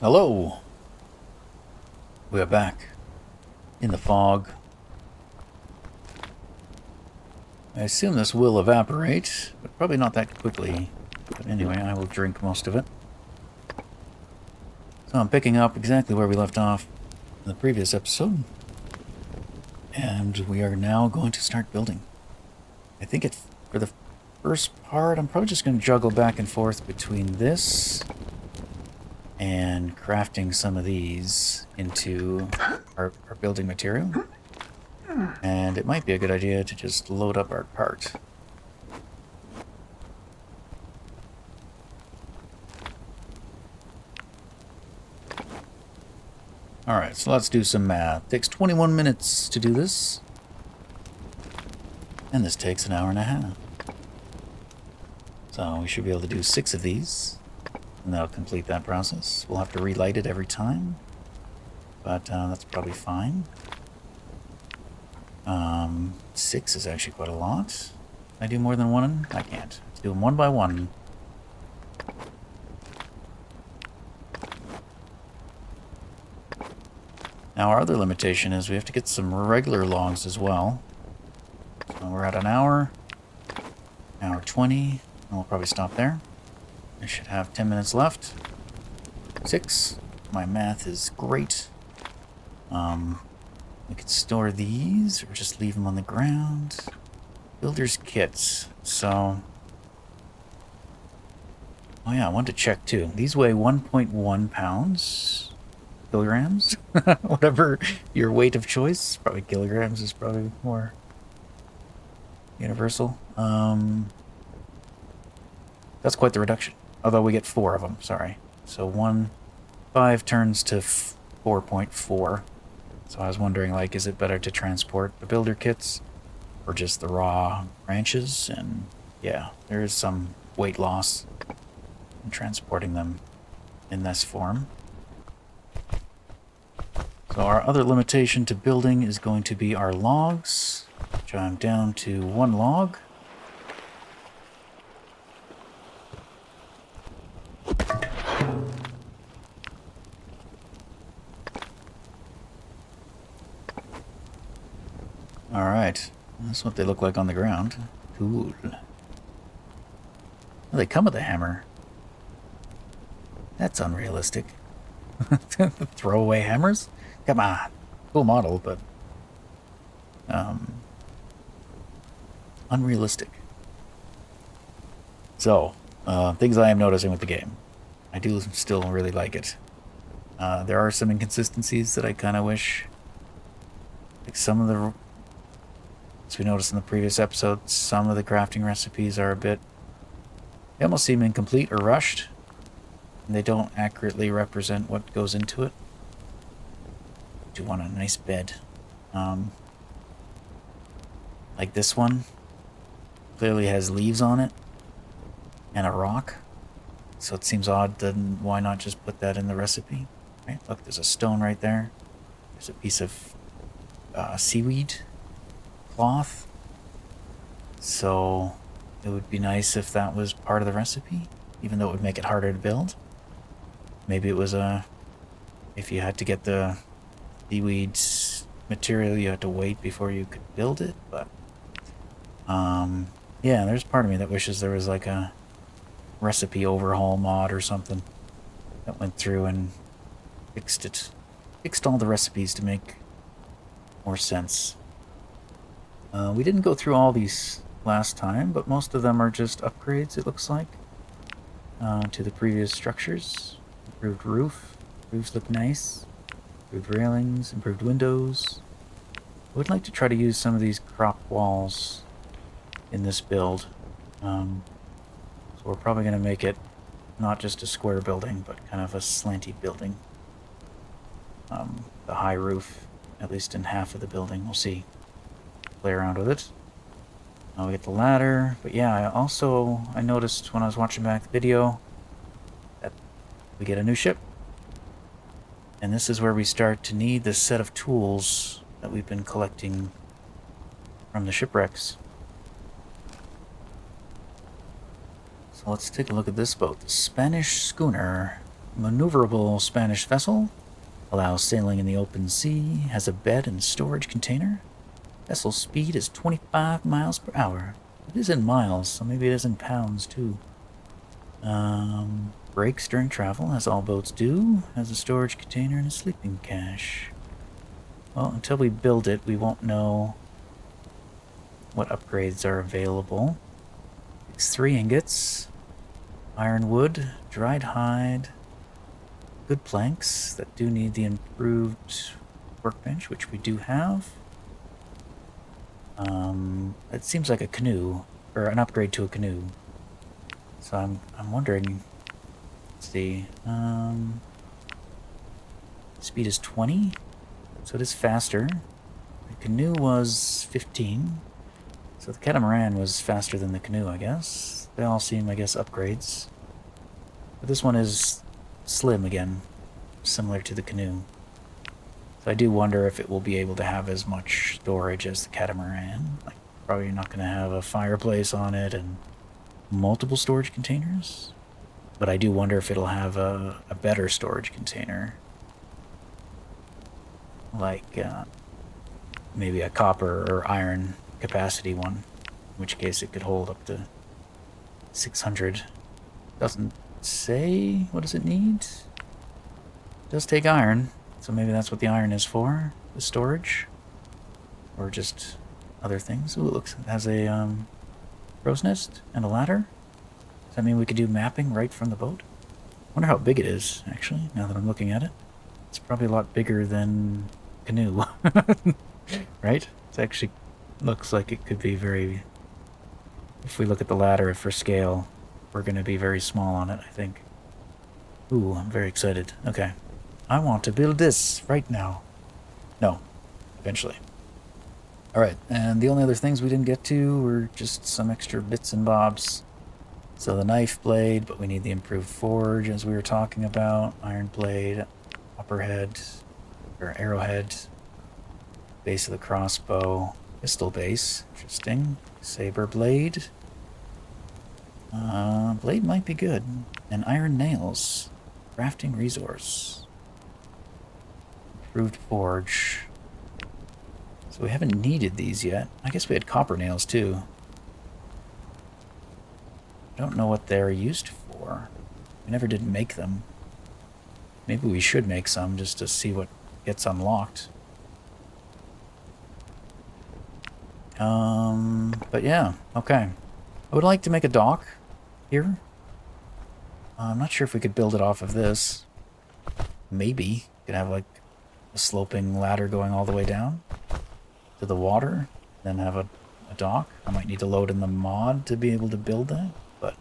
Hello, we are back in the fog. I assume this will evaporate, but probably not that quickly. But anyway, I will drink most of it. So I'm picking up exactly where we left off in the previous episode. And we are now going to start building. I think for the first part, I'm probably just going to juggle back and forth between this and crafting some of these into our building material. And it might be a good idea to just load up our cart. Alright, so let's do some math. Takes 21 minutes to do this. And this takes an hour and a half. So we should be able to do 6 of these. And that'll complete that process. We'll have to relight it every time. But that's probably fine. 6 is actually quite a lot. Can I do more than one? I can't. Let's do them one by one. Now our other limitation is we have to get some regular logs as well. So we're at an hour 20, and we'll probably stop there. I should have 10 minutes left. 6. My math is great. We could store these or just leave them on the ground. Builder's kits. So, oh yeah, I wanted to check too. These weigh 1.1 pounds. Kilograms? Whatever your weight of choice. Probably kilograms is probably more universal. That's quite the reduction. Although we get 4 of them, sorry. So 5 turns to 4.4. So I was wondering, like, is it better to transport the builder kits or just the raw branches? And yeah, there is some weight loss in transporting them in this form. So our other limitation to building is going to be our logs, which I'm down to 1 log. Alright, that's what they look like on the ground. Cool. Well, they come with a hammer. That's unrealistic. Throwaway hammers? Come on. Cool model, but unrealistic. So, things I am noticing with the game. I do still really like it. There are some inconsistencies that I kind of wish, like some of the, as we noticed in the previous episode, some of the crafting recipes are a bit, they almost seem incomplete or rushed, and they don't accurately represent what goes into it. I do want a nice bed. Like this one, clearly has leaves on it, and a rock. So it seems odd, then why not just put that in the recipe? Right? Look, there's a stone right there. There's a piece of seaweed cloth. So it would be nice if that was part of the recipe, even though it would make it harder to build. Maybe it was if you had to get the seaweed material, you had to wait before you could build it, but yeah, there's part of me that wishes there was like a recipe overhaul mod or something that went through and fixed all the recipes to make more sense. We didn't go through all these last time, but most of them are just upgrades, it looks like, to the previous structures. Improved roof. Roofs look nice. Improved railings, improved windows. I would like to try to use some of these crop walls in this build. So we're probably going to make it not just a square building, but kind of a slanty building. The high roof, at least in half of the building. We'll see. Play around with it. Now we get the ladder. But yeah, I noticed when I was watching back the video that we get a new ship. And this is where we start to need this set of tools that we've been collecting from the shipwrecks. So let's take a look at this boat. The Spanish schooner maneuverable Spanish vessel. Allows sailing in the open sea. Has a bed and storage container. Vessel speed is 25 miles per hour. It is in miles, so maybe it is in pounds too. Brakes during travel, as all boats do. Has a storage container and a sleeping cache. Well, until we build it, we won't know what upgrades are available. It's 3 ingots, ironwood, dried hide, good planks that do need the improved workbench, which we do have. It seems like a canoe, or an upgrade to a canoe. So I'm wondering. Let's see. Speed is 20, so it is faster. The canoe was 15, so the catamaran was faster than the canoe, I guess. They all seem, I guess, upgrades. But this one is slim again, similar to the canoe. So I do wonder if it will be able to have as much storage as the catamaran. Like, probably not going to have a fireplace on it and multiple storage containers. But I do wonder if it'll have a better storage container. Like maybe a copper or iron capacity one. In which case it could hold up to 600. Doesn't say what does it need. It does take iron. So maybe that's what the iron is for, the storage, or just other things. Ooh, it has a crow's nest and a ladder. Does that mean we could do mapping right from the boat? I wonder how big it is, actually, now that I'm looking at it. It's probably a lot bigger than canoe, right? It actually looks like it could be very... If we look at the ladder for scale, we're going to be very small on it, I think. Ooh, I'm very excited. Okay. I want to build this right now. No, eventually. Alright, and the only other things we didn't get to were just some extra bits and bobs. So the knife blade, but we need the improved forge as we were talking about. Iron blade, upperhead, or arrowhead, base of the crossbow, pistol base, interesting. Saber blade. Blade might be good. And iron nails, crafting resource. Improved forge. So we haven't needed these yet. I guess we had copper nails too. I don't know what they're used for. We never did make them. Maybe we should make some just to see what gets unlocked. But yeah, okay. I would like to make a dock here. I'm not sure if we could build it off of this. Maybe. Could have like a sloping ladder going all the way down to the water, then have a dock. I might need to load in the mod to be able to build that, but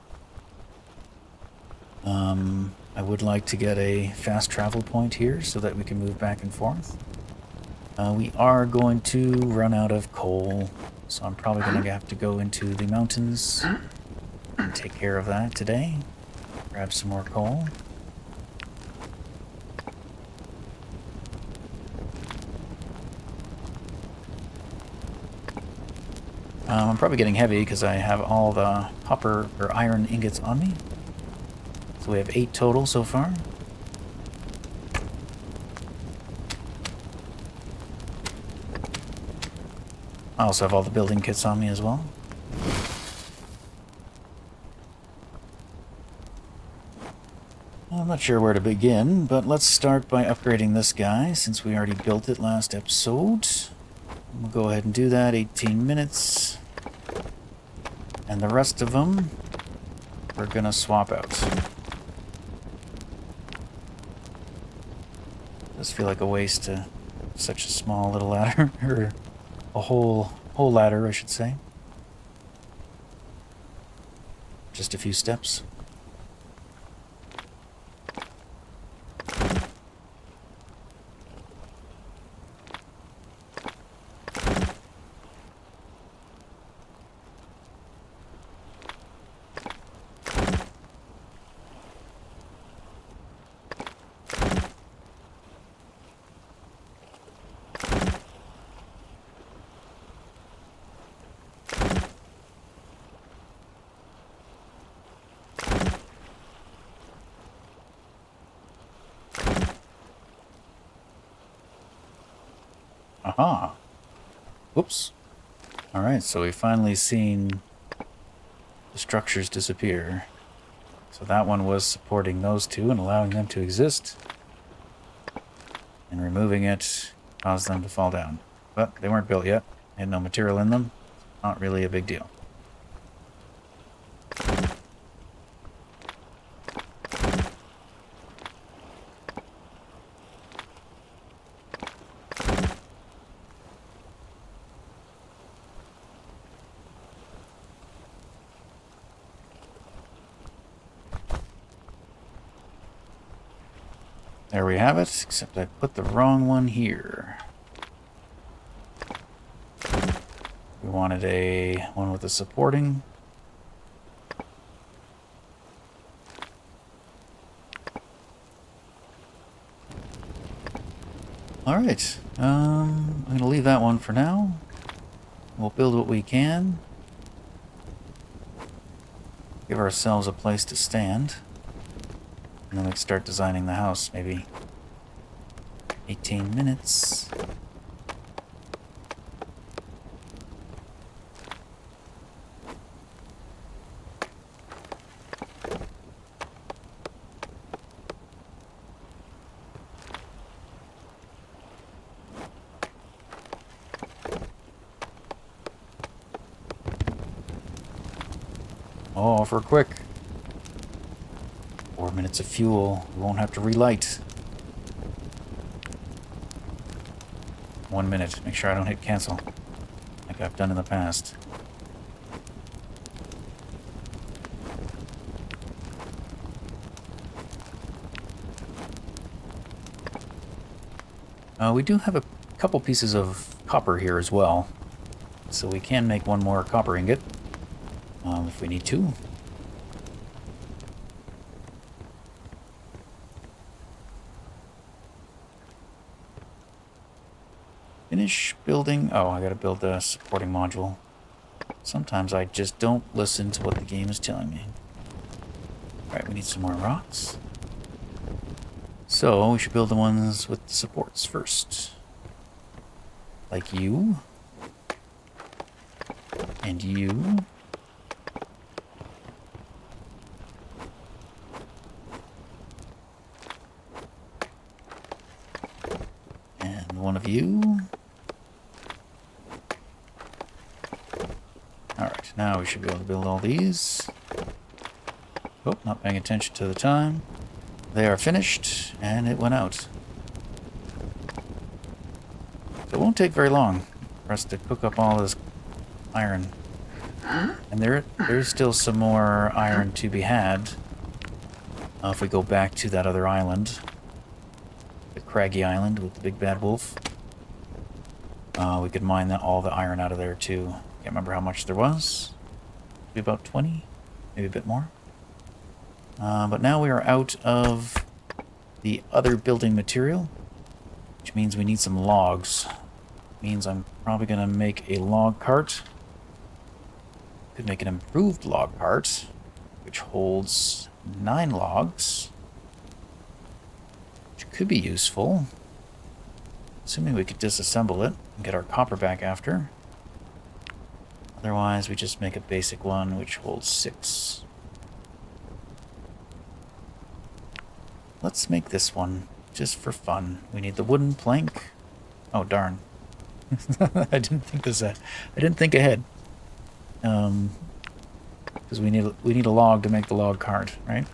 I would like to get a fast travel point here so that we can move back and forth. We are going to run out of coal, so I'm probably going to have to go into the mountains and take care of that today. Grab some more coal. I'm probably getting heavy because I have all the copper or iron ingots on me. So we have 8 total so far. I also have all the building kits on me as well. I'm not sure where to begin, but let's start by upgrading this guy since we already built it last episode. We'll go ahead and do that, 18 minutes. And the rest of them, we're gonna swap out. Does feel like a waste to such a small little ladder, or a whole ladder, I should say. Just a few steps. Aha. Whoops. Alright, so we've finally seen the structures disappear. So that one was supporting those two and allowing them to exist. And removing it caused them to fall down. But they weren't built yet. They had no material in them. Not really a big deal. There we have it, except I put the wrong one here. We wanted a one with a supporting. Alright, I'm going to leave that one for now. We'll build what we can. Give ourselves a place to stand. And then we can start designing the house, maybe 18 minutes. Oh, if we're quick. 4 minutes of fuel. We won't have to relight. 1 minute. Make sure I don't hit cancel, like I've done in the past. We do have a couple pieces of copper here as well, so we can make one more copper ingot if we need to. Finish building. Oh, I gotta build the supporting module. Sometimes I just don't listen to what the game is telling me. Alright, we need some more rocks. So, we should build the ones with the supports first. Like you. And you. And one of you. Alright, now we should be able to build all these. Oh, not paying attention to the time. They are finished, and it went out. So it won't take very long for us to cook up all this iron. And there's still some more iron to be had if we go back to that other island. The craggy island with the big bad wolf. We could mine all the iron out of there too. Can't remember how much there was. Maybe about 20? Maybe a bit more. But now we are out of the other building material, which means we need some logs. Means I'm probably going to make a log cart. Could make an improved log cart, which holds 9 logs, which could be useful. Assuming we could disassemble it and get our copper back after. Otherwise, we just make a basic one, which holds 6. Let's make this one, just for fun. We need the wooden plank. Oh, darn. I didn't think ahead. Because we need a log to make the log cart, right?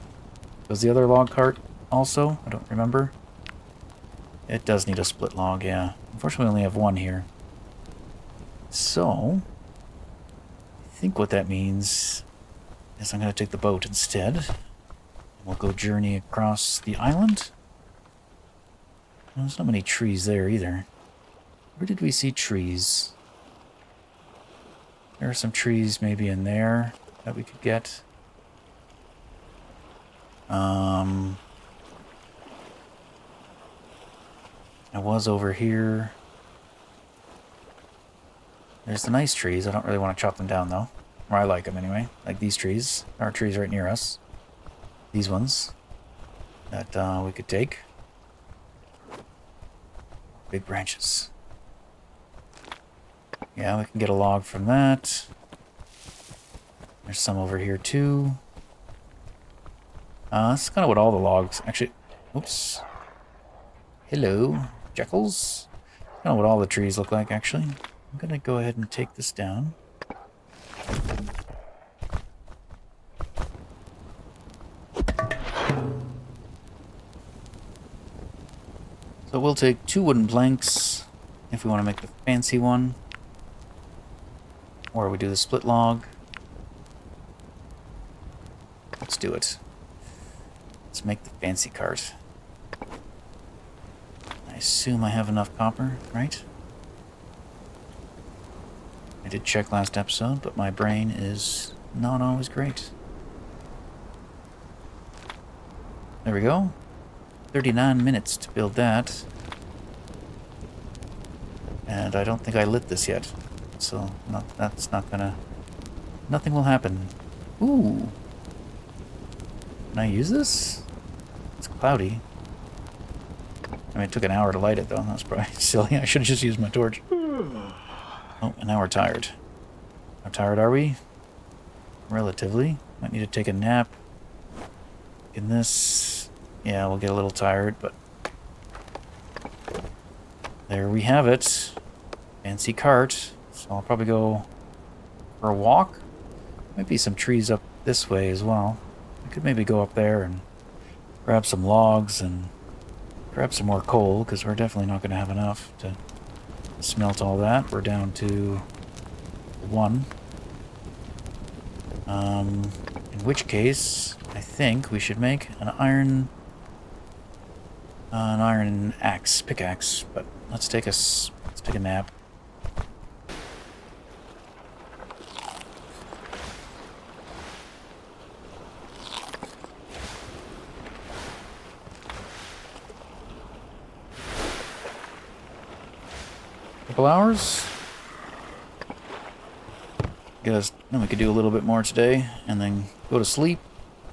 Was the other log cart also? I don't remember. It does need a split log, yeah. Unfortunately, we only have one here. So, I think what that means is I'm going to take the boat instead. We'll go journey across the island. Well, there's not many trees there either. Where did we see trees? There are some trees maybe in there that we could get. I was over here. There's the nice trees. I don't really want to chop them down though. Or I like them anyway. Like these trees. There are trees right near us. These ones that we could take. Big branches. Yeah, we can get a log from that. There's some over here too. That's kind of what all the logs... Actually, oops. Hello, jackals. Kind of what all the trees look like, actually. I'm going to go ahead and take this down. So we'll take 2 wooden planks if we want to make the fancy one. Or we do the split log. Let's do it. Let's make the fancy cart. I assume I have enough copper, right? I did check last episode, but my brain is not always great. There we go. 39 minutes to build that. And I don't think I lit this yet. So that's not gonna... Nothing will happen. Ooh. Can I use this? It's cloudy. I mean, it took an hour to light it, though. That was probably silly. I should have just used my torch. Oh, and now we're tired. How tired are we? Relatively. Might need to take a nap. In this... Yeah, we'll get a little tired, but... There we have it. Fancy cart. So I'll probably go for a walk. Might be some trees up this way as well. I could maybe go up there and grab some logs and grab some more coal, because we're definitely not going to have enough to smelt all that. We're down to 1. In which case, I think we should make an iron axe, pickaxe. But let's take a nap. Couple hours. Guess then we could do a little bit more today, and then go to sleep,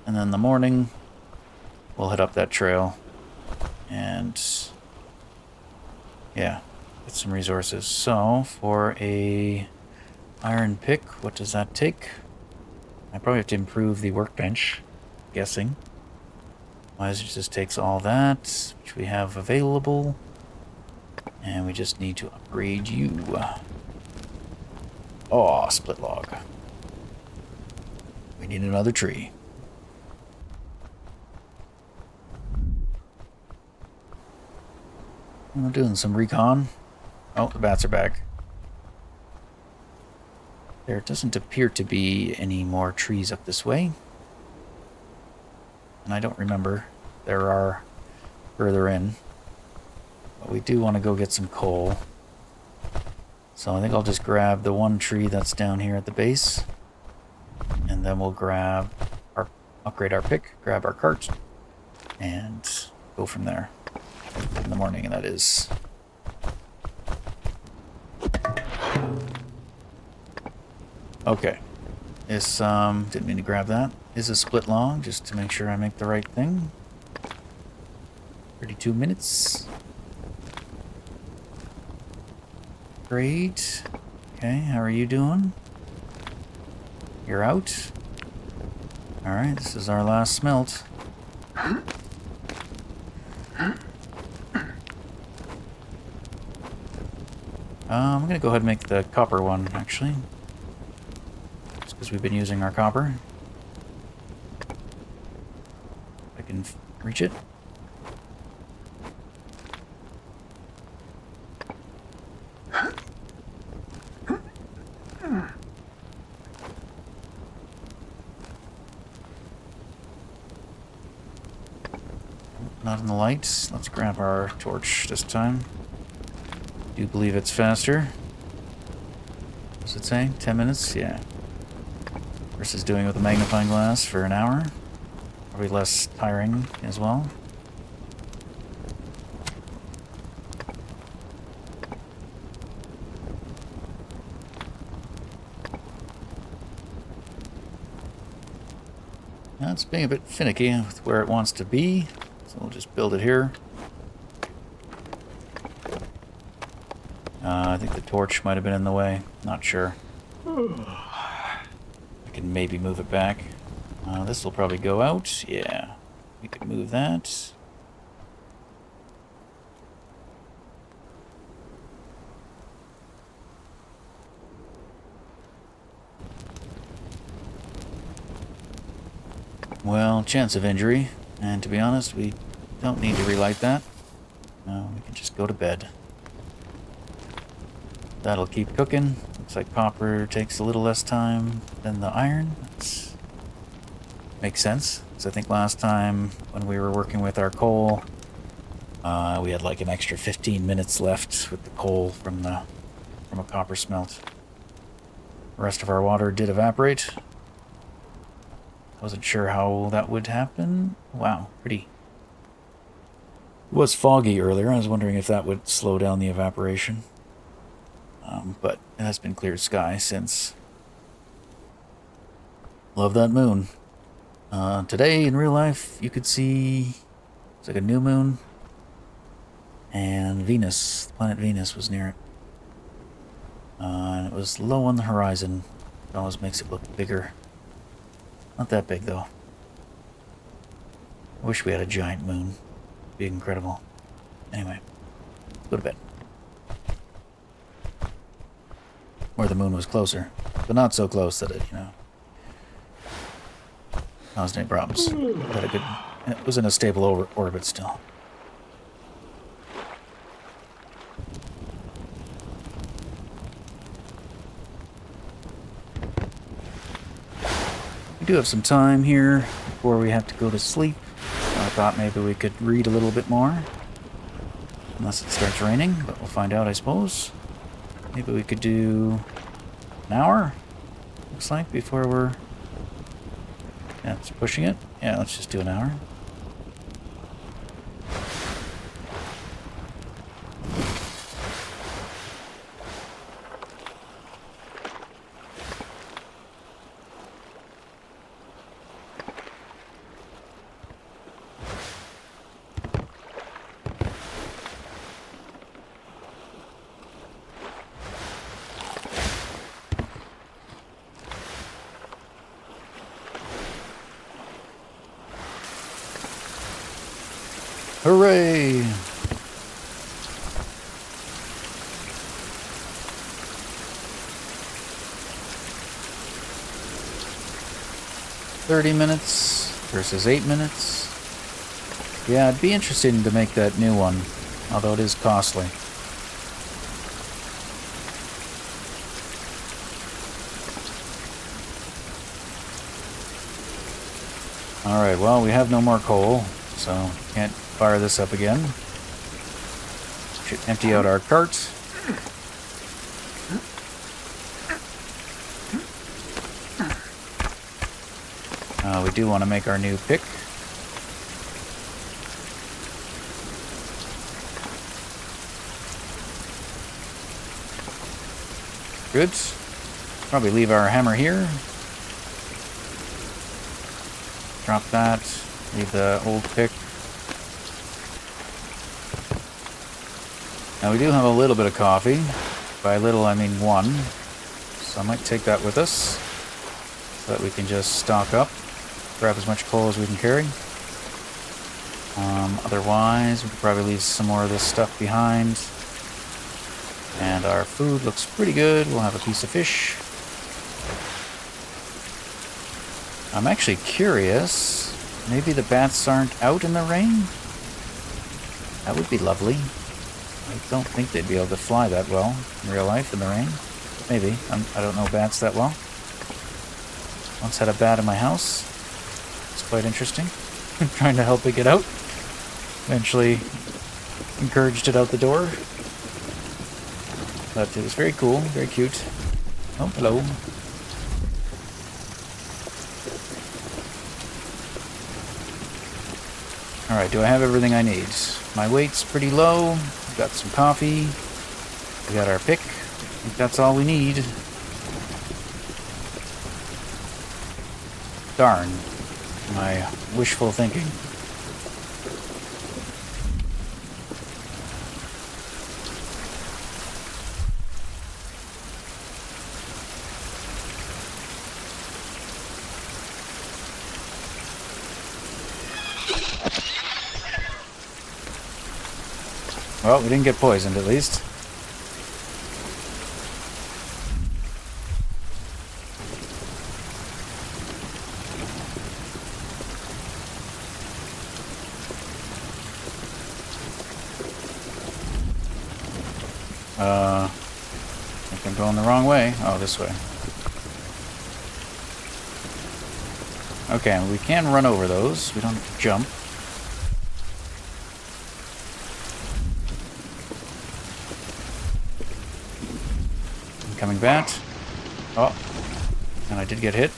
and then in the morning we'll head up that trail, and yeah, get some resources. So for a iron pick, what does that take? I probably have to improve the workbench, guessing. Otherwise it just takes all that, which we have available. And we just need to upgrade you. Oh, split log. We need another tree. I'm doing some recon. Oh, the bats are back. There doesn't appear to be any more trees up this way. And I don't remember there are further in. But we do want to go get some coal. So I think I'll just grab the 1 tree that's down here at the base. And then we'll upgrade our pick, grab our cart, and go from there. In the morning, that is. Okay. This, didn't mean to grab that. Is a split log, just to make sure I make the right thing. 32 minutes. Great. Okay, how are you doing? You're out. Alright, this is our last smelt. I'm gonna go ahead and make the copper one, actually. Just because we've been using our copper. If I can reach it. Not in the lights. Let's grab our torch this time. Do believe it's faster. What's it say? 10 minutes? Yeah. Versus doing it with a magnifying glass for an hour. Probably less tiring as well. Now it's being a bit finicky with where it wants to be. So we'll just build it here. I think the torch might have been in the way. Not sure. I can maybe move it back. This will probably go out. Yeah. We could move that. Well, chance of injury. And to be honest, we don't need to relight that. No, we can just go to bed. That'll keep cooking. Looks like copper takes a little less time than the iron. Makes sense. Because I think last time when we were working with our coal, we had like an extra 15 minutes left with the coal from a copper smelt. The rest of our water did evaporate. Wasn't sure how that would happen. Wow, pretty. It was foggy earlier. I was wondering if that would slow down the evaporation. But it has been clear sky since. Love that moon. Today, in real life, you could see it's like a new moon. And Venus, planet Venus, was near it. And it was low on the horizon. It always makes it look bigger. Not that big, though. I wish we had a giant moon. It'd be incredible. Anyway, go to bed. Or the moon was closer. But not so close that it, caused any problems. It was in a stable orbit still. We do have some time here before we have to go to sleep. I thought maybe we could read a little bit more. Unless it starts raining, but we'll find out, I suppose. Maybe we could do an hour, looks like, before we're... Yeah, it's pushing it. Yeah, let's just do an hour. Hooray! $30 versus 8 minutes. Yeah, it'd be interesting to make that new one, although it is costly. Alright, well, we have no more coal, so can't fire this up again. Should empty out our cart. We do want to make our new pick. Good. Probably leave our hammer here. Drop that. Leave the old pick. Now we do have a little bit of coffee. By little I mean 1. So I might take that with us. So that we can just stock up. Grab as much coal as we can carry. Otherwise, we could probably leave some more of this stuff behind. And our food looks pretty good. We'll have a piece of fish. I'm actually curious. Maybe the bats aren't out in the rain? That would be lovely. I don't think they'd be able to fly that well in real life in the rain. Maybe. I don't know bats that well. Once had a bat in my house. It's quite interesting. I'm trying to help it get out. Eventually encouraged it out the door. But it was very cool, very cute. Oh, hello. Alright, do I have everything I need? My weight's pretty low. We've got some coffee. We got our pick. I think that's all we need. Darn. My wishful thinking. Well, we didn't get poisoned at least. I think I'm going the wrong way. Oh, this way. Okay, we can run over those. We don't have to jump. Incoming bat. Oh, and I did get hit.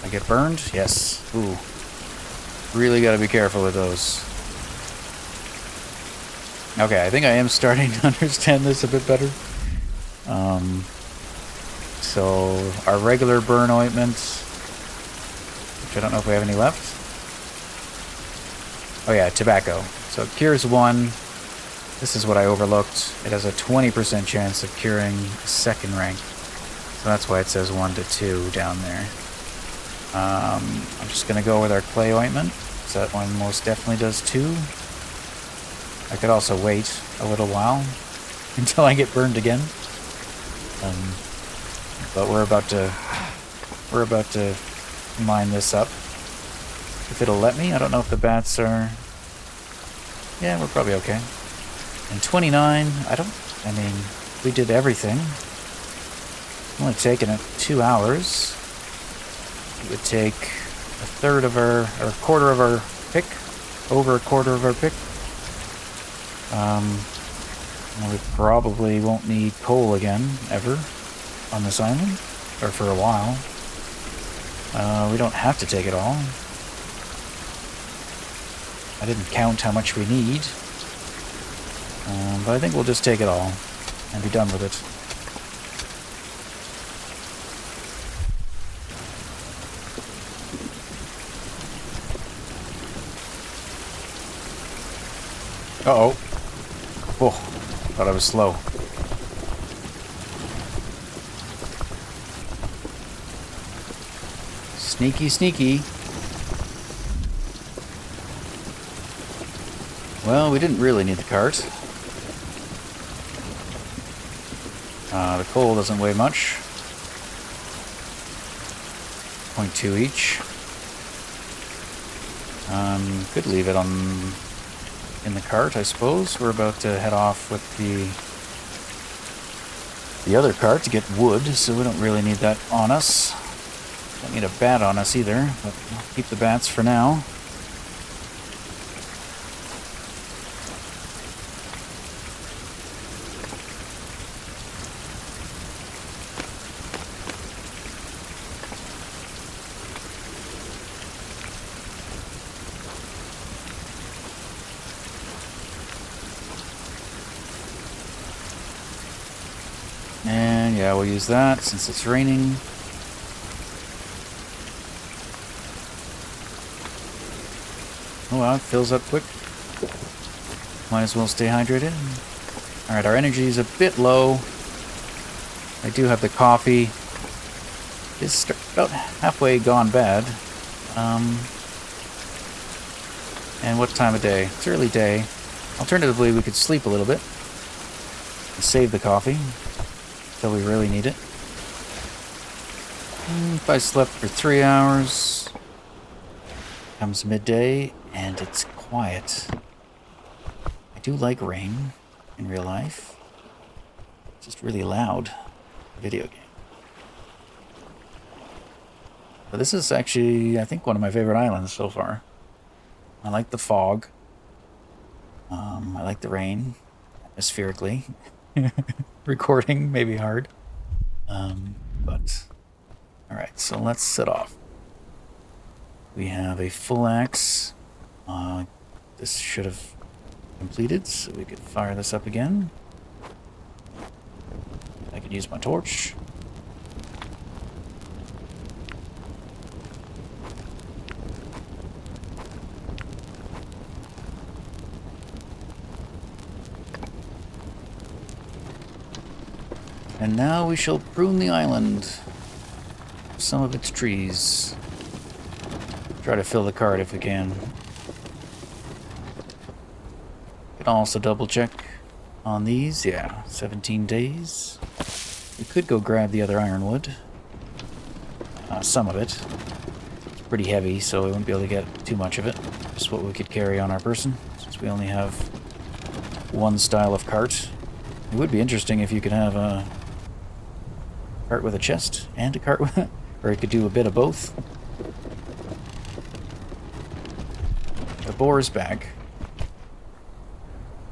I get burned? Yes. Ooh. Really gotta be careful with those. Okay, I think I am starting to understand this a bit better. So, our regular burn ointments, which I don't know if we have any left. Oh yeah, tobacco. So it cures 1. This is what I overlooked. It has a 20% chance of curing a second rank. So that's why it says 1 to 2 down there. I'm just going to go with our clay ointment. So that one most definitely does 2. I could also wait a little while until I get burned again. But we're about to mine this up. If it'll let me. I don't know if the bats are... Yeah, we're probably okay. And 29, I mean, we did everything. Only taken it 2 hours. It would take a third of our, or a quarter of our pick. Over a quarter of our pick. We probably won't need coal again, ever, on this island, or for a while. We don't have to take it all. I didn't count how much we need, but I think we'll just take it all and be done with it. Uh-oh. Oh, thought I was slow. Sneaky, sneaky. Well, we didn't really need the cart. The coal doesn't weigh much. 0.2 each. Could leave it in the cart, I suppose. We're about to head off with the other cart to get wood, so we don't really need that on us. Don't need a bat on us either, but we'll keep the bats for now. And yeah, we'll use that since it's raining. Oh wow, it fills up quick. Might as well stay hydrated. Alright, our energy is a bit low. I do have the coffee. It's about halfway gone bad. And what time of day? It's early day. Alternatively, we could sleep a little bit and save the coffee until we really need it. If I slept for 3 hours, comes midday and it's quiet. I do like rain in real life. It's just really loud. Video game. But this is actually, I think, one of my favorite islands so far. I like the fog. I like the rain, atmospherically. Recording may be hard. But, alright, so let's set off. We have a full axe. This should have completed, so we could fire this up again. I could use my torch. And now we shall prune the island. Some of its trees. Try to fill the cart if we can. Can also double check on these. Yeah, 17 days. We could go grab the other ironwood. Some of it. It's pretty heavy, so we wouldn't be able to get too much of it. Just what we could carry on our person, since we only have one style of cart. It would be interesting if you could have a cart with a chest and a cart with... or you could do a bit of both. The boar's back.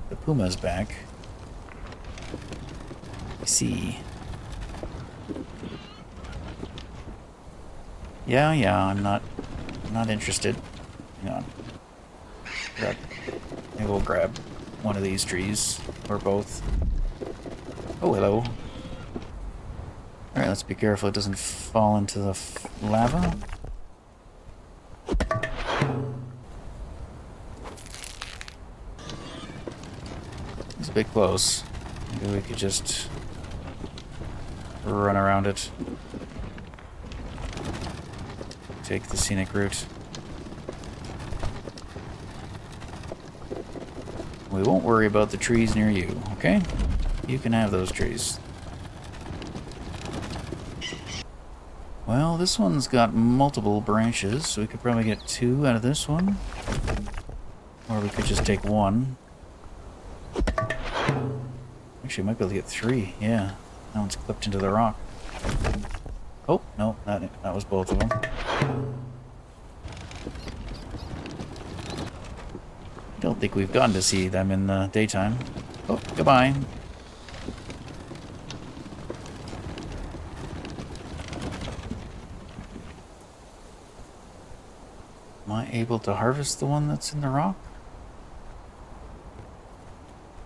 The puma's back. I see. Yeah, I'm not interested. Hang on. Maybe we'll grab one of these trees, or both. Oh, hello. Alright, let's be careful it doesn't fall into the lava. It's a bit close. Maybe we could just run around it. Take the scenic route. We won't worry about the trees near you, okay? You can have those trees. Well, this one's got multiple branches, so we could probably get 2 out of this one. Or we could just take 1. Actually, we might be able to get 3, yeah. That one's clipped into the rock. Oh, no, that was both of them. I don't think we've gotten to see them in the daytime. Oh, goodbye. Am I able to harvest the one that's in the rock?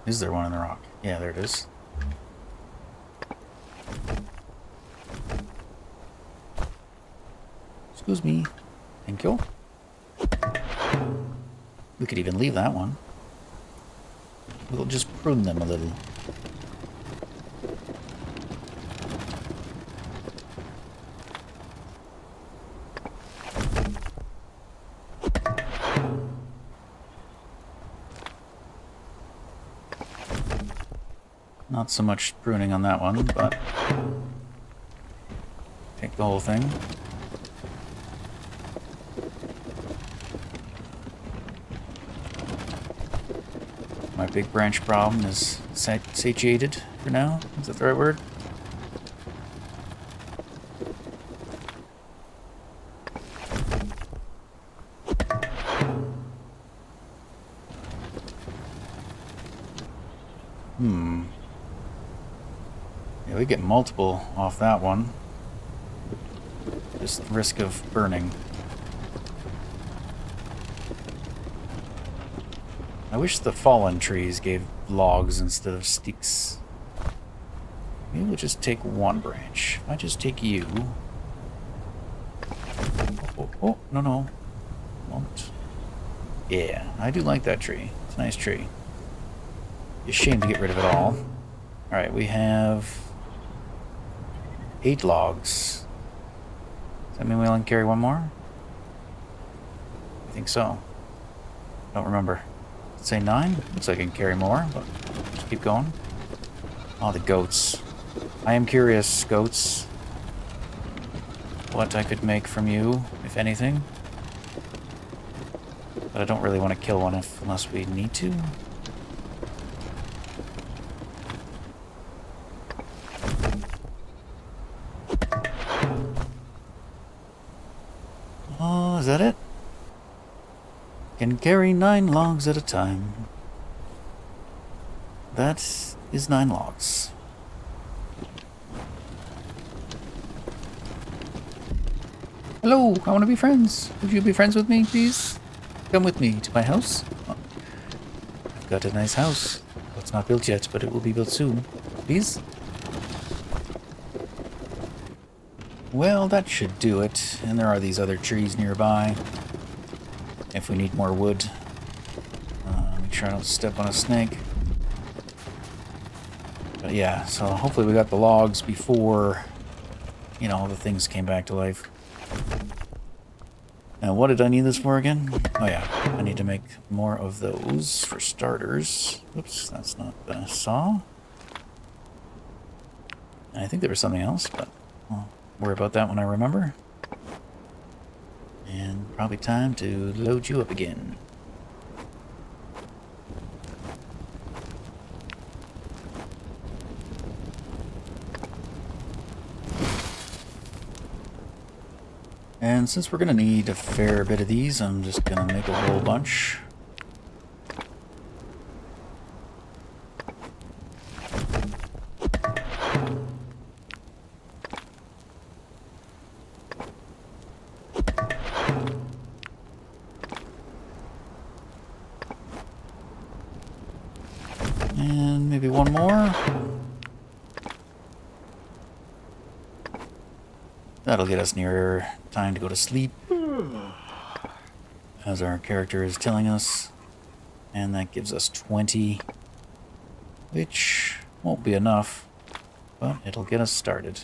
Is there one in the rock? Yeah, there it is. Excuse me. Thank you. We could even leave that one. We'll just prune them a little. Not so much pruning on that one, but take the whole thing. My big branch problem is satiated for now. Is that the right word? Yeah, we get multiple off that one. Just risk of burning. I wish the fallen trees gave logs instead of sticks. Maybe we'll just take 1 branch. If I just take you... Oh, no. Won't. Yeah, I do like that tree. It's a nice tree. It's a shame to get rid of it all. Alright, we have 8 logs. Does that mean we only carry 1 more? I think so. Don't remember. Say 9? Looks like I can carry more, but just keep going. Oh, the goats. I am curious, goats, what I could make from you, if anything. But I don't really want to kill one unless we need to. Oh, is that it? Can carry 9 logs at a time. That is 9 logs. Hello, I want to be friends. Would you be friends with me, please? Come with me to my house. Oh, I've got a nice house. Well, it's not built yet, but it will be built soon. Please? Well, that should do it. And there are these other trees nearby. If we need more wood. Make sure I don't step on a snake. But yeah, so hopefully we got the logs before, you know, the things came back to life. And what did I need this for again? Oh yeah, I need to make more of those for starters. Oops, that's not the saw. And I think there was something else, but I'll worry about that when I remember. And probably time to load you up again. And since we're going to need a fair bit of these, I'm just going to make a whole bunch. And maybe one more. That'll get us near time to go to sleep, as our character is telling us. And that gives us 20, which won't be enough, but it'll get us started.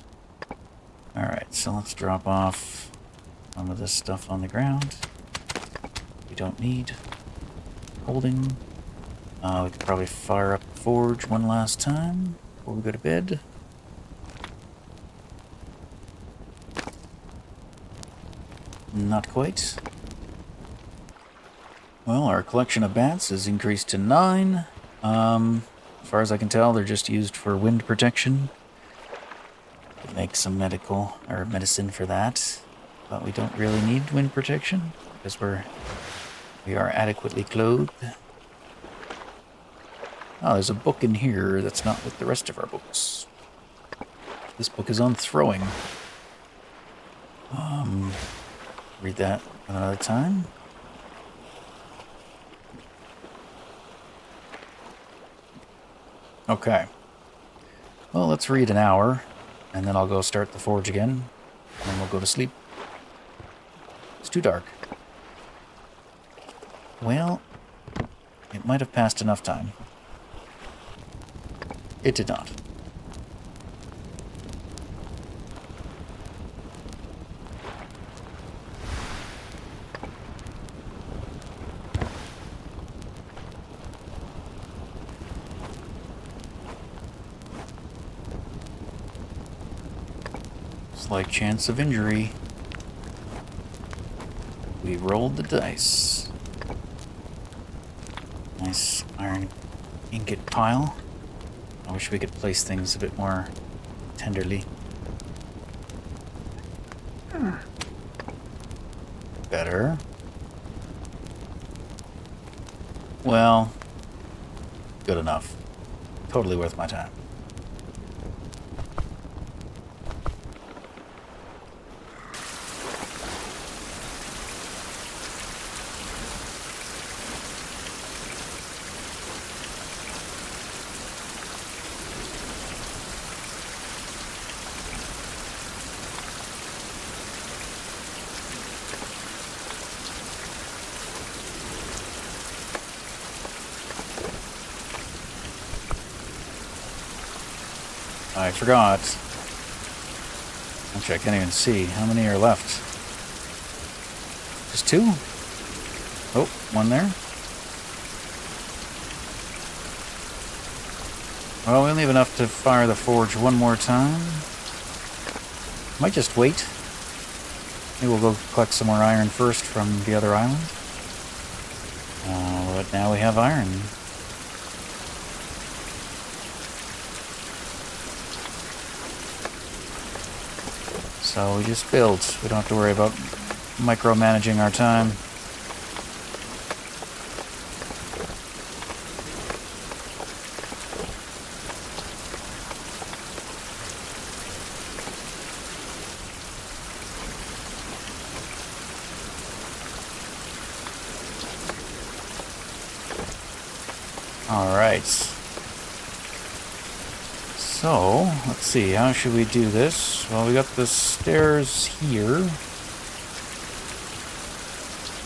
Alright, so let's drop off some of this stuff on the ground. We don't need. Holding. We could probably fire up the forge one last time before we go to bed. Not quite. Well, our collection of bats is increased to 9. As far as I can tell, they're just used for wind protection. Could make some medical or medicine for that, but we don't really need wind protection because we are adequately clothed. Oh, there's a book in here that's not with the rest of our books. This book is on throwing. Read that another time. Okay. Well, let's read an hour, and then I'll go start the forge again, and then we'll go to sleep. It's too dark. Well, it might have passed enough time. It did not. Slight chance of injury. We rolled the dice. Nice iron ingot pile. I wish we could place things a bit more tenderly. Better. Well, good enough. Totally worth my time. I forgot. Actually, I can't even see. How many are left? Just 2? Oh, one there. Well, we only have enough to fire the forge one more time. Might just wait. Maybe we'll go collect some more iron first from the other island. But now we have iron. So we just build. We don't have to worry about micromanaging our time. Alright. So, let's see, how should we do this? Well, we got the stairs here.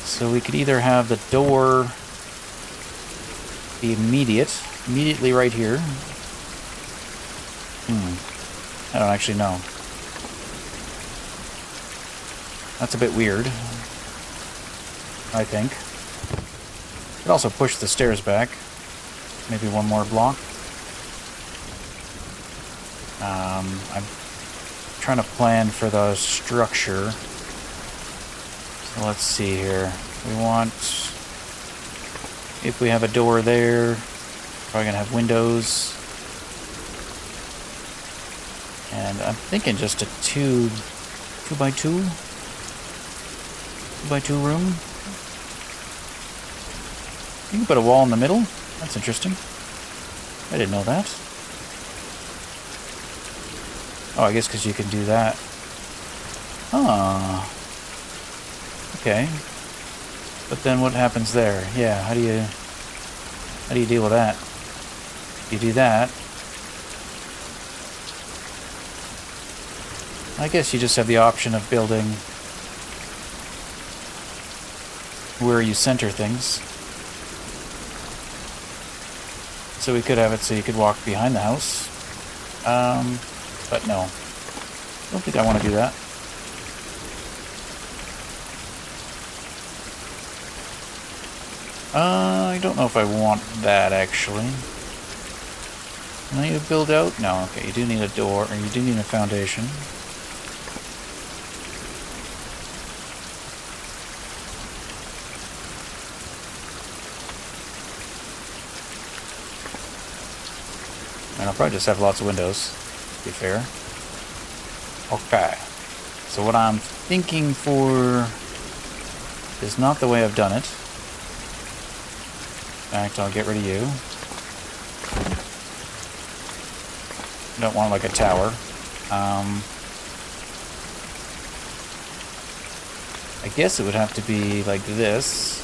So we could either have the door be immediately right here. I don't actually know. That's a bit weird. I think. Could also push the stairs back. Maybe one more block. I'm trying to plan for the structure. So let's see here. We want... If we have a door there, probably going to have windows. And I'm thinking just a 2 by 2 room. You can put a wall in the middle. That's interesting. I didn't know that. Oh, I guess because you can do that. Ah. Okay. But then what happens there? Yeah, how do you deal with that? You do that. I guess you just have the option of building where you center things. So we could have it so you could walk behind the house. But no. Don't think I want to do that. I don't know if I want that, actually. Can I build out? No, okay, you do need a door, or you do need a foundation. And I'll probably just have lots of windows, to be fair. Okay. So what I'm thinking for is not the way I've done it. In fact, I'll get rid of you. I don't want like a tower. I guess it would have to be like this.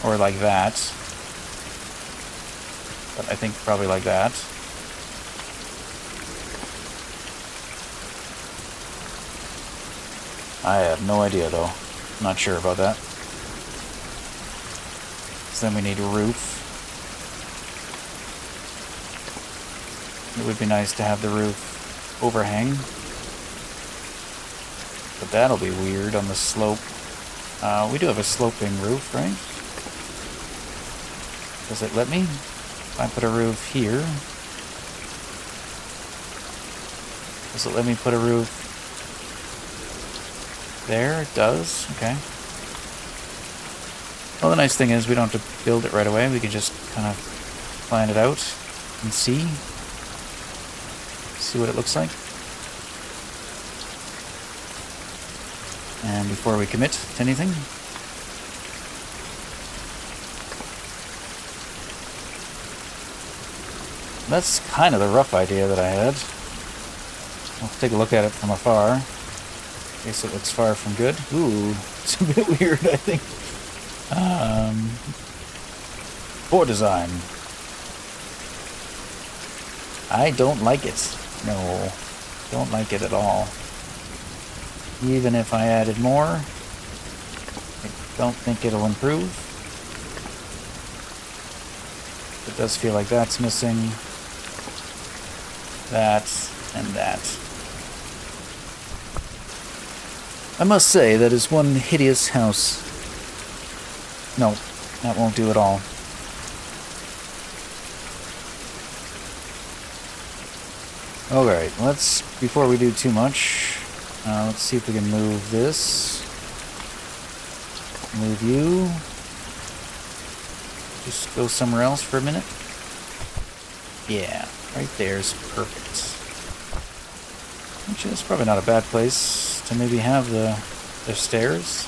Or like that. But I think probably like that. I have no idea though. Not sure about that. So then we need a roof. It would be nice to have the roof overhang. But that'll be weird on the slope. We do have a sloping roof, right? Does it let me? If I put a roof here. Does it let me put a roof there? It does. Okay. Well, the nice thing is we don't have to build it right away. We can just kind of plan it out and see what it looks like. And before we commit to anything. That's kind of the rough idea that I had. I'll take a look at it from afar. In case it looks far from good. Ooh, it's a bit weird, I think. Poor design. I don't like it. No, don't like it at all. Even if I added more, I don't think it'll improve. It does feel like that's missing. That and that. I must say, that is one hideous house. No, that won't do at all. Alright, before we do too much, let's see if we can move this. Move you. Just go somewhere else for a minute. Yeah, right there's perfect. Which is probably not a bad place to maybe have the stairs.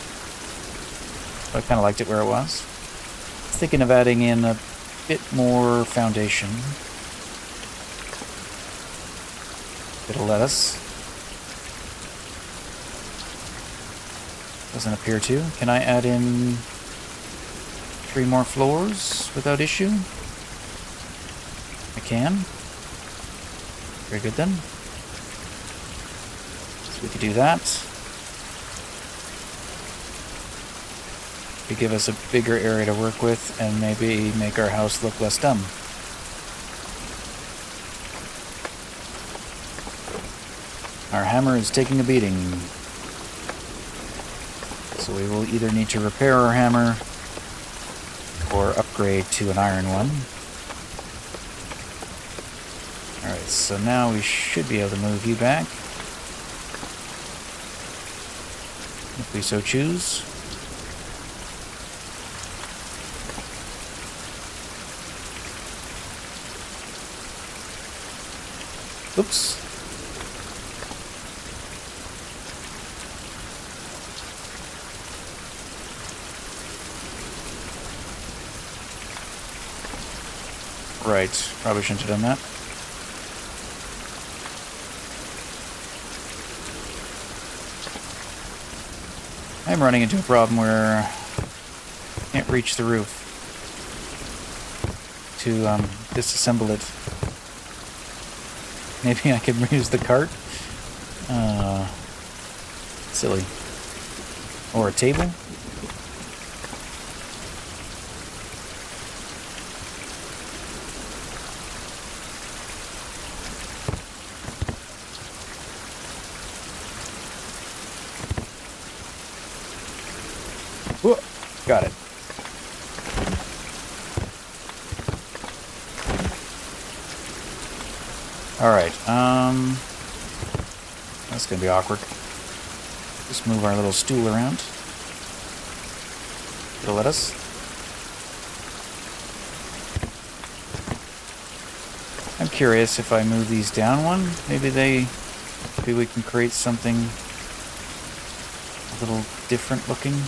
But I kind of liked it where it was. Thinking of adding in a bit more foundation. Bit of lettuce. Doesn't appear to. Can I add in 3 more floors without issue? I can. Very good then. So we could do that. Could give us a bigger area to work with and maybe make our house look less dumb. Our hammer is taking a beating. So we will either need to repair our hammer or upgrade to an iron one. Alright, so now we should be able to move you back, if we so choose. Oops. Right, probably shouldn't have done that. I'm running into a problem where I can't reach the roof to disassemble it. Maybe I can use the cart? Silly. Or a table? Whoa, got it. Alright, that's gonna be awkward. Just move our little stool around. It'll let us. I'm curious if I move these down one, maybe we can create something a little different looking.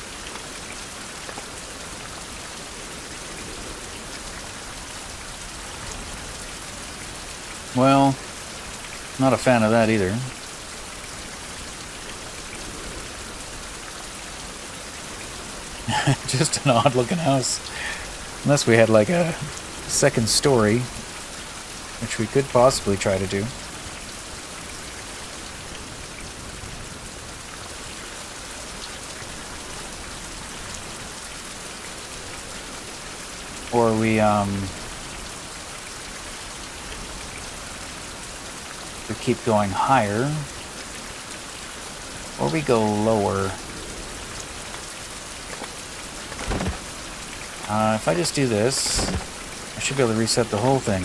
Well, not a fan of that either. Just an odd looking house. Unless we had like a second story, which we could possibly try to do. Or we keep going higher, or we go lower. If I just do this, I should be able to reset the whole thing.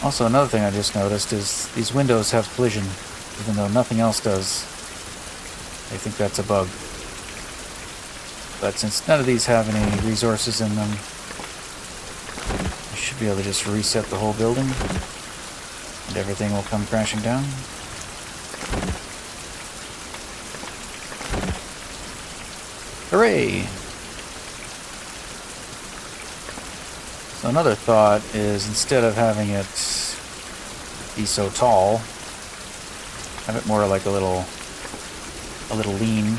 Also, another thing I just noticed is these windows have collision, even though nothing else does. I think that's a bug. But since none of these have any resources in them, I should be able to just reset the whole building, and everything will come crashing down. Hooray! So another thought is, instead of having it be so tall, have it more like a little lean,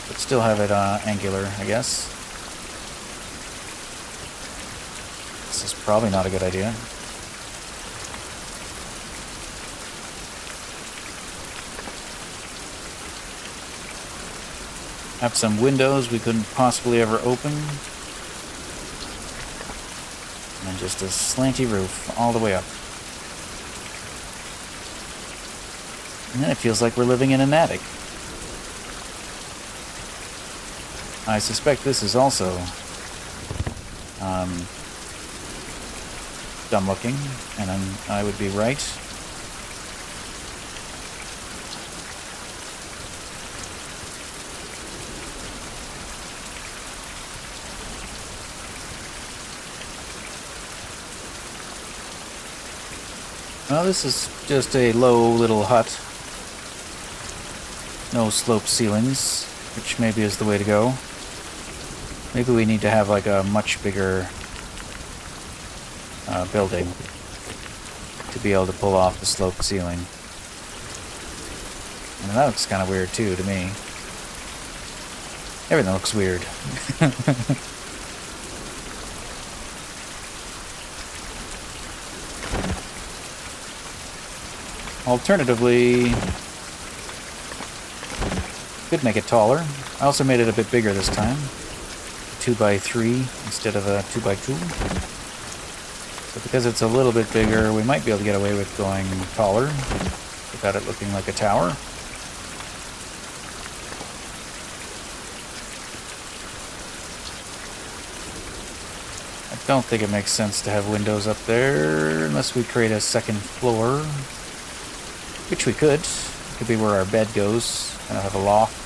but still have it angular, I guess. This is probably not a good idea. Have some windows we couldn't possibly ever open. And just a slanty roof all the way up. And then it feels like we're living in an attic. I suspect this is also dumb looking, and I would be right. Well, this is just a low little hut. No sloped ceilings, which maybe is the way to go. Maybe we need to have like a much bigger building to be able to pull off the sloped ceiling. And that looks kind of weird too to me. Everything looks weird. Alternatively, could make it taller. I also made it a bit bigger this time. 2x3 instead of a 2x2. So because it's a little bit bigger, we might be able to get away with going taller without it looking like a tower. Don't think it makes sense to have windows up there unless we create a second floor, which we could. It could be where our bed goes. Kind of have a loft.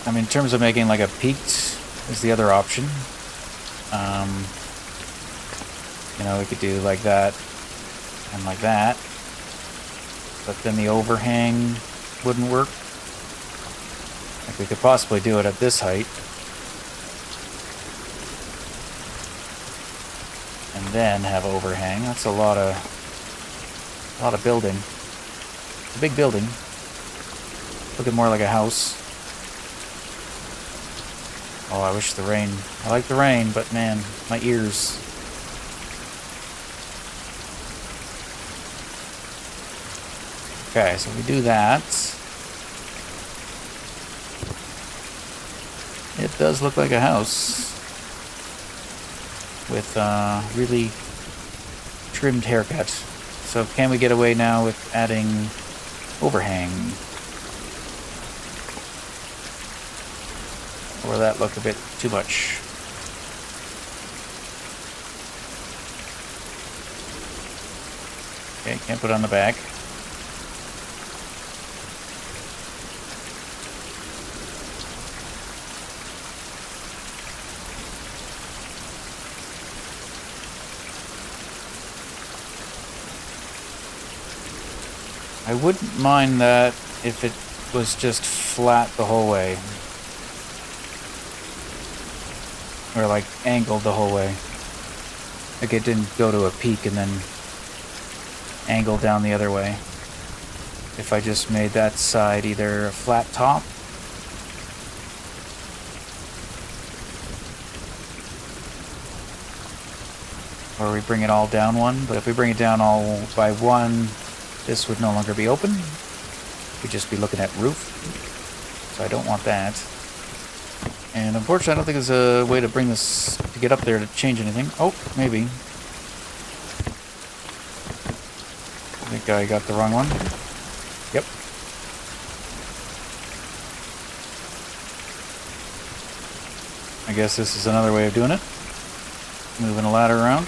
I mean, in terms of making like a peaked is the other option. You know, we could do like that and like that, but then the overhang wouldn't work. Like we could possibly do it at this height, and then have overhang. That's a lot of building. It's a big building. Looking more like a house. Oh, I wish the rain. I like the rain, but man, my ears. Okay, so we do that. It does look like a house with really trimmed haircut. So can we get away now with adding overhang? Or will that look a bit too much? Okay, can't put it on the back. I wouldn't mind that if it was just flat the whole way. Or like angled the whole way. Like it didn't go to a peak and then angle down the other way. If I just made that side either a flat top or we bring it all down one, but if we bring it down all by one, this would no longer be open. We'd just be looking at roof. So I don't want that. And unfortunately, I don't think there's a way to bring this, to get up there to change anything. Oh, maybe. I think I got the wrong one. Yep. I guess this is another way of doing it. Moving a ladder around.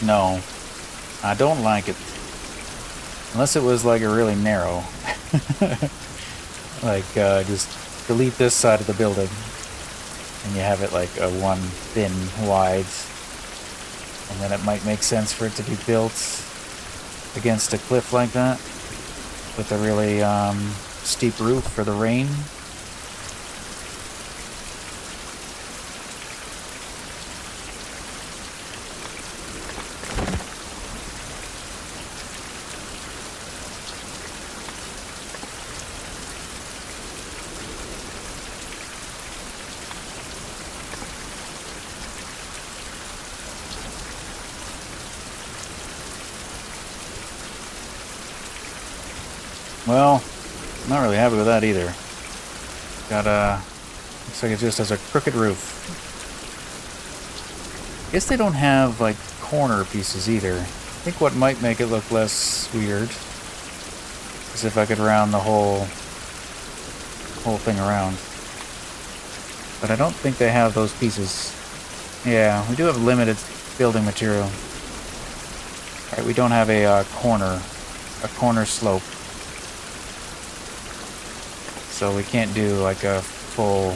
No, I don't like it. Unless it was like a really narrow. Like, just delete this side of the building. And you have it like a one thin wide. And then it might make sense for it to be built against a cliff like that. With a really steep roof for the rain. Well, I'm not really happy with that either. Got looks like it just has a crooked roof. Guess they don't have like corner pieces either. I think what might make it look less weird is if I could round the whole thing around. But I don't think they have those pieces. Yeah, we do have limited building material. Alright, we don't have a corner slope. So we can't do like a full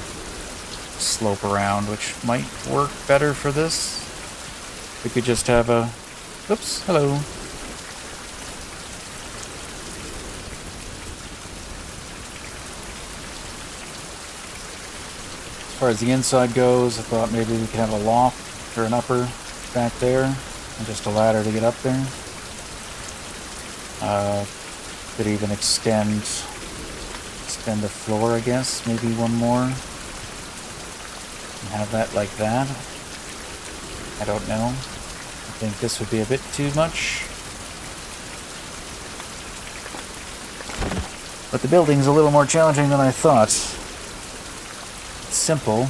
slope around, which might work better for this. We could just have a... Oops, hello. As far as the inside goes, I thought maybe we could have a loft or an upper back there, and just a ladder to get up there. Could even extend the floor, I guess, maybe one more. And have that like that. I don't know. I think this would be a bit too much. But the building's a little more challenging than I thought. It's simple,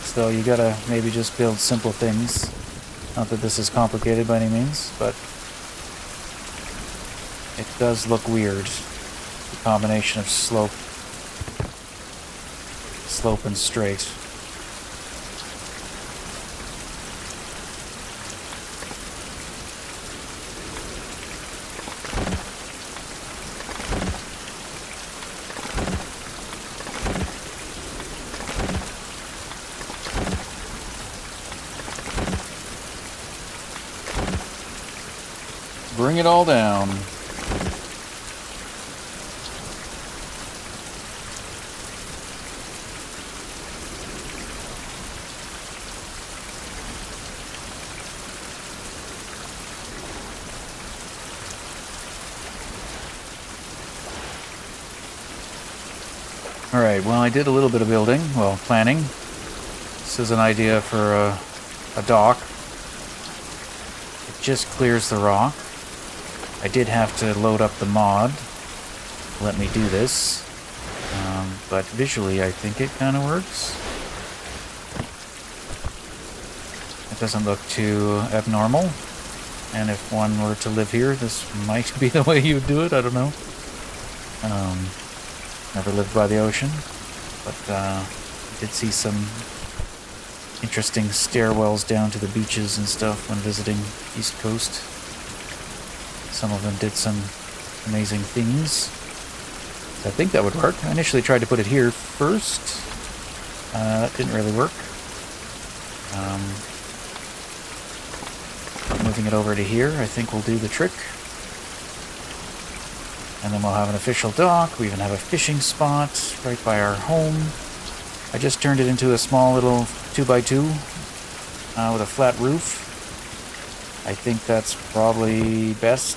so you gotta maybe just build simple things. Not that this is complicated by any means, but it does look weird. The combination of slope and straight. Bring it all down. Alright, well, I did a little bit of building, well, planning. This is an idea for a dock. It just clears the rock. I did have to load up the mod to let me do this, but visually I think it kind of works. It doesn't look too abnormal, and if one were to live here, this might be the way you would do it, I don't know. Never lived by the ocean, but I did see some interesting stairwells down to the beaches and stuff when visiting East Coast. Some of them did some amazing things. So I think that would work. I initially tried to put it here first. That didn't really work. Moving it over to here, I think will do the trick. And then we'll have an official dock. We even have a fishing spot right by our home. I just turned it into a small little 2x2 with a flat roof. I think that's probably best.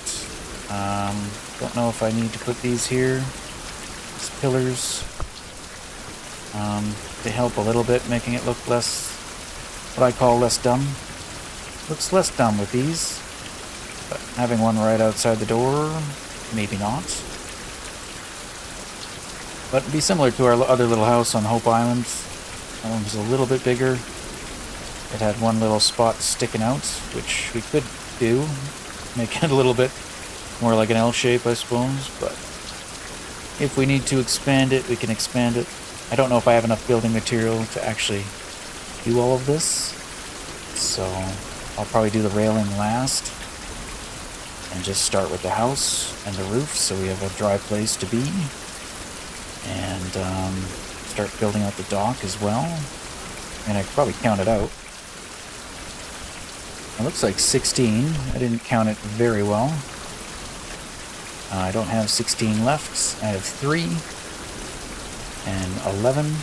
Don't know if I need to put these here. These pillars. They help a little bit, making it look less, what I call less dumb. Looks less dumb with these. But having one right outside the door, maybe not. But it'd be similar to our other little house on Hope Island. That one was a little bit bigger. It had one little spot sticking out, which we could do. Make it a little bit more like an L shape, I suppose. But if we need to expand it, we can expand it. I don't know if I have enough building material to actually do all of this. So I'll probably do the railing last. And just start with the house and the roof so we have a dry place to be. And start building out the dock as well. And I could probably count it out. It looks like 16. I didn't count it very well. I don't have 16 left. I have 3 and 11.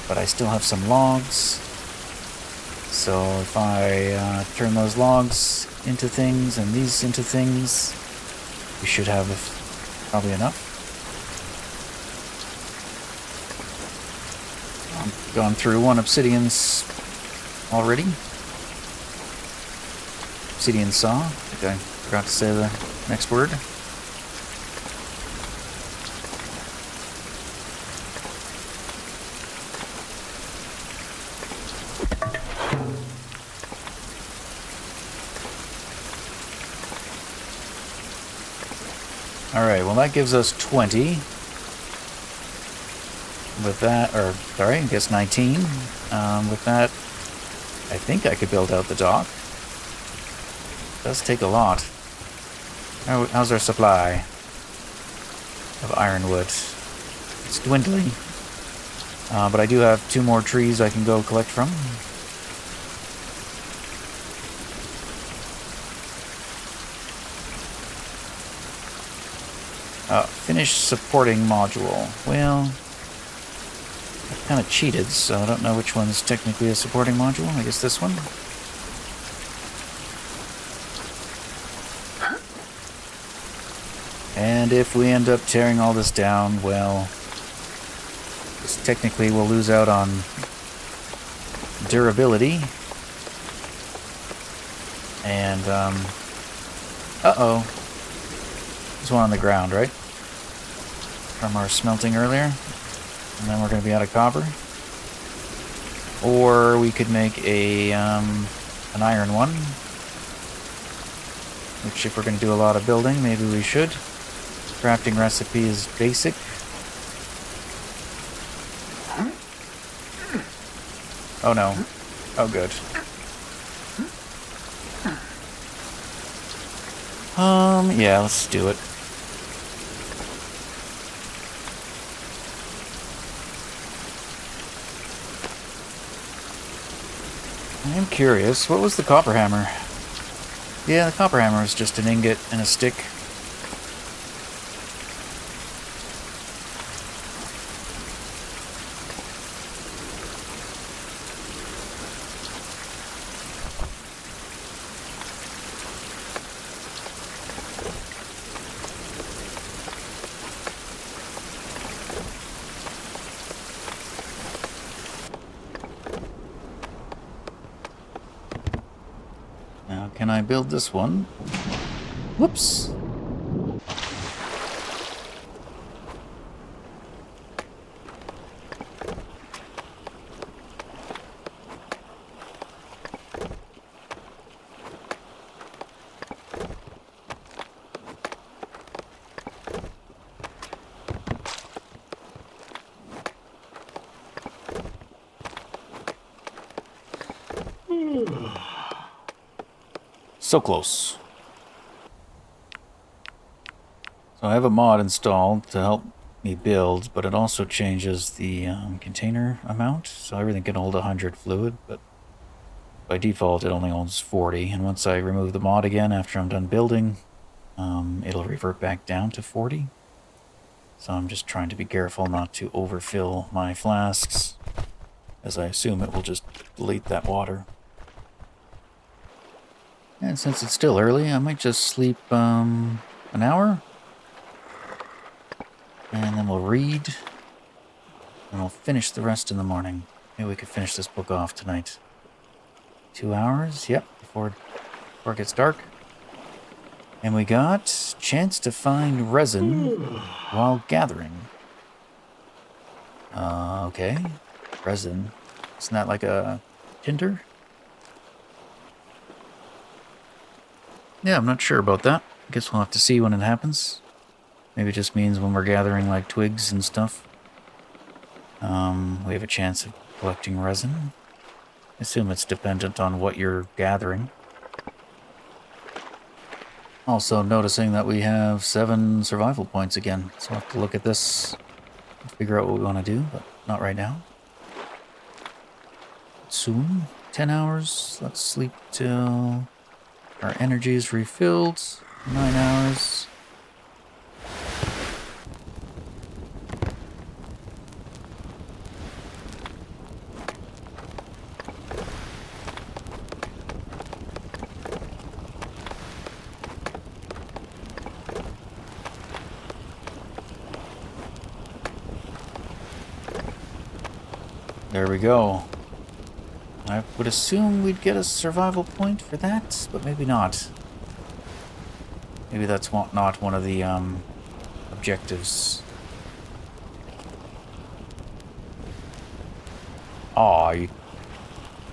But I still have some logs. So if I turn those logs into things and these into things, we should have probably enough. I've gone through 1 obsidians already. Obsidian saw. I think I forgot to say the next word. Alright, well that gives us 20. With that, or sorry, I guess 19. With that, I think I could build out the dock. It does take a lot. How's our supply of ironwood? It's dwindling. But I do have 2 more trees I can go collect from. Finish supporting module. Well, I kind of cheated, so I don't know which one's technically a supporting module. I guess this one. And if we end up tearing all this down, well, technically we'll lose out on durability. And, uh-oh. There's one on the ground, right? From our smelting earlier. And then we're going to be out of copper. Or we could make a, an iron one. Which, if we're going to do a lot of building, maybe we should. Crafting recipe is basic. Oh no. Oh good. Yeah, let's do it. I'm curious, what was the copper hammer? Yeah, the copper hammer is just an ingot and a stick. Now, can I build this one? Whoops! So close. So I have a mod installed to help me build, but it also changes the container amount. So everything can hold 100 fluid, but by default it only holds 40. And once I remove the mod again after I'm done building, it'll revert back down to 40. So I'm just trying to be careful not to overfill my flasks, as I assume it will just delete that water. And since it's still early, I might just sleep an hour. And then we'll read. And we'll finish the rest in the morning. Maybe we could finish this book off tonight. 2 hours, yep, before it gets dark. And we got chance to find resin while gathering. Okay. Resin. Isn't that like a tinder? Yeah, I'm not sure about that. I guess we'll have to see when it happens. Maybe it just means when we're gathering like twigs and stuff. We have a chance of collecting resin. I assume it's dependent on what you're gathering. Also noticing that we have 7 survival points again. So we'll have to look at this and figure out what we want to do, but not right now. Soon. 10 hours. Let's sleep till our energy is refilled. 9 hours. There we go. I would assume we'd get a survival point for that, but maybe not. Maybe that's not one of the objectives. Aw,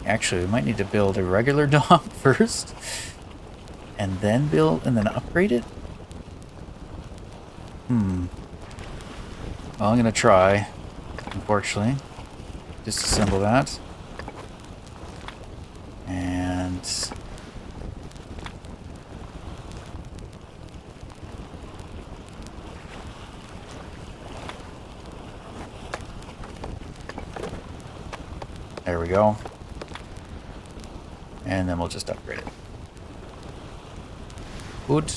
actually, we might need to build a regular dock first, and then upgrade it. Well, I'm gonna try. Unfortunately, disassemble that. And There we go. And then we'll just upgrade it. Good.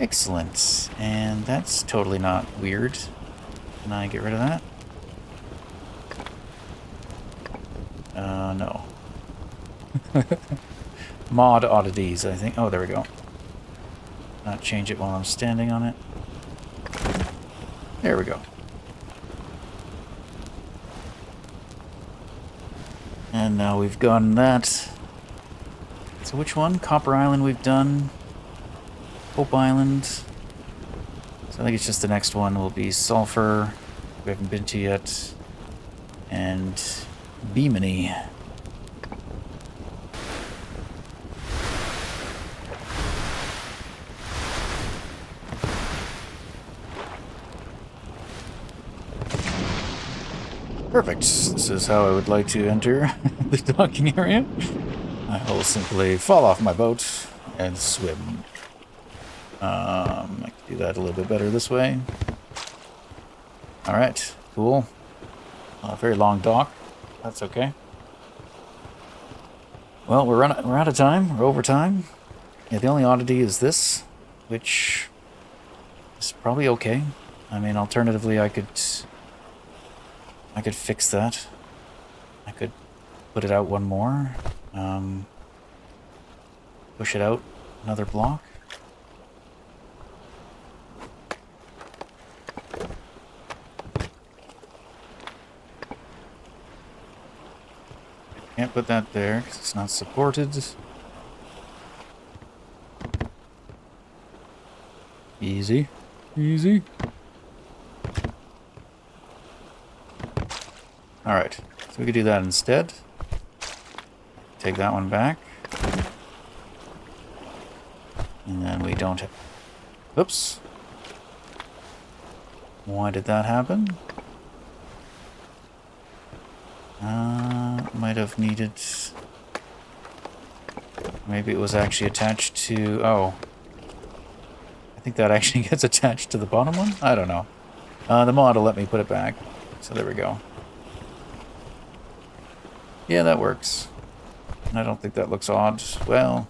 Excellent. And that's totally not weird. Can I get rid of that? No. Mod oddities, I think. Oh, there we go. Not change it while I'm standing on it. There we go. And now we've gotten that. So which one? Copper Island we've done. Hope Island. So I think it's just the next one will be Sulfur. We haven't been to yet. And Bimini. Perfect. This is how I would like to enter the docking area. I will simply fall off my boat and swim. I can do that a little bit better this way. Alright, cool. Very long dock. That's okay. Well, we're out of time. We're over time. Yeah, the only oddity is this, which is probably okay. I mean, alternatively, I could fix that. I could put it out one more. Push it out another block. Can't put that there because it's not supported. Easy. Easy. Alright, so we could do that instead. Take that one back. And then we don't have... Oops. Why did that happen? Might have needed... Maybe it was actually attached to... Oh. I think that actually gets attached to the bottom one? I don't know. The mod will let me put it back. So there we go. Yeah, that works. I don't think that looks odd. Well,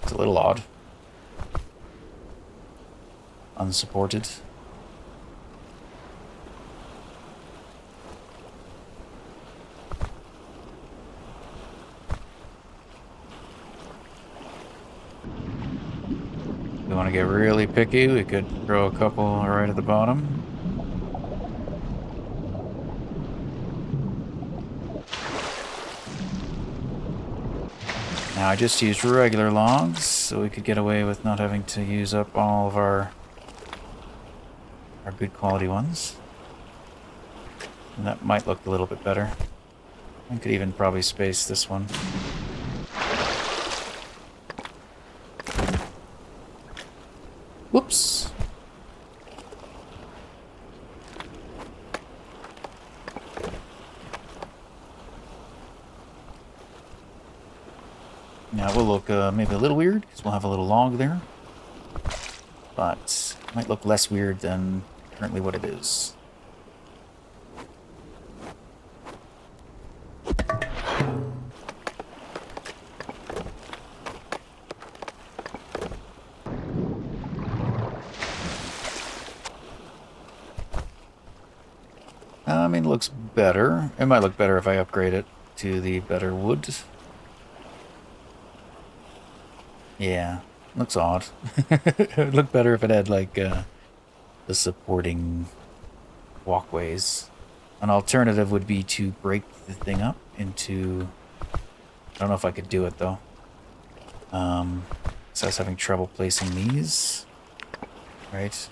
it's a little odd. Unsupported. If we want to get really picky, we could throw a couple right at the bottom. Now I just used regular logs, so we could get away with not having to use up all of our good quality ones. And that might look a little bit better. I could even probably space this one. Whoops! Now it will look maybe a little weird, because we'll have a little log there. But it might look less weird than currently what it is. I mean, it looks better. It might look better if I upgrade it to the better wood. Yeah, looks odd. It would look better if it had, like, the supporting walkways. An alternative would be to break the thing up into... I don't know if I could do it, though. So I was having trouble placing these. Right?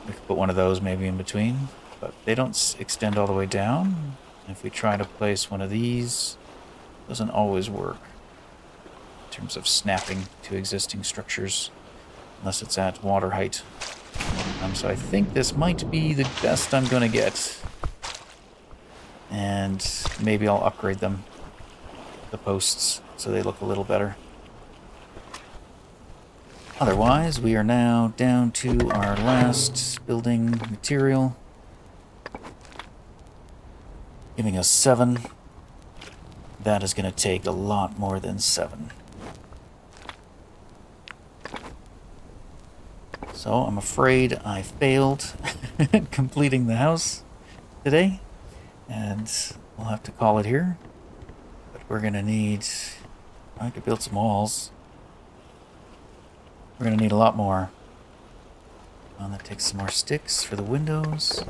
We could put one of those maybe in between. But they don't extend all the way down. If we try to place one of these, it doesn't always work. In terms of snapping to existing structures. Unless it's at water height. So I think this might be the best I'm going to get. And maybe I'll upgrade them. The posts, so they look a little better. Otherwise, we are now down to our last building material, giving us 7. That is going to take a lot more than 7. So I'm afraid I failed at completing the house today, and we'll have to call it here. But we're going to need... I could build some walls. We're going to need a lot more. That takes some more sticks for the windows.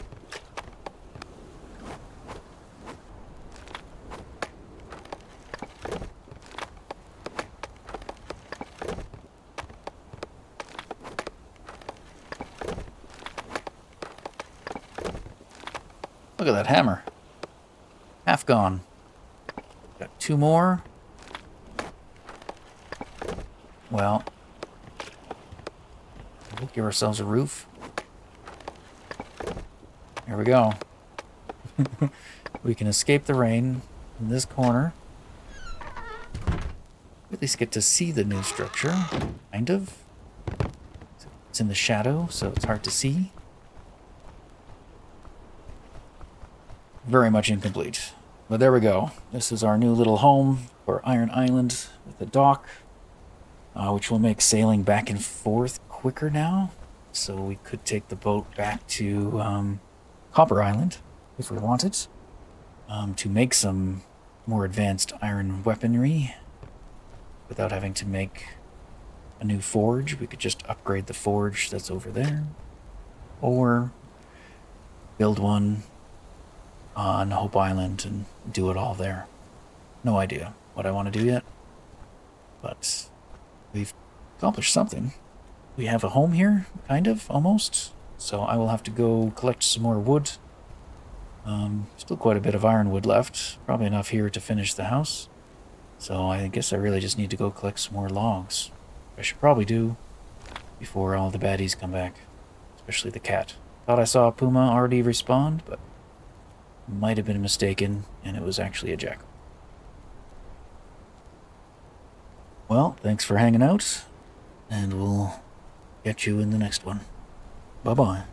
Look at that hammer. Half gone. Got 2 more. Well, we'll give ourselves a roof. Here we go. We can escape the rain in this corner. At least get to see the new structure, kind of. It's in the shadow, so it's hard to see. Very much incomplete. But there we go. This is our new little home for Iron Island with a dock, which will make sailing back and forth quicker now. So we could take the boat back to Copper Island, if we wanted, to make some more advanced iron weaponry without having to make a new forge. We could just upgrade the forge that's over there, or build one on Hope Island and do it all there. No idea what I want to do yet, but we've accomplished something. We have a home here, kind of, almost. So I will have to go collect some more wood. Still quite a bit of ironwood left. Probably enough here to finish the house. So I guess I really just need to go collect some more logs. I should probably do before all the baddies come back. Especially the cat. Thought I saw a puma already respawned, but might have been mistaken, and it was actually a jackal. Well, thanks for hanging out, and we'll get you in the next one. Bye-bye.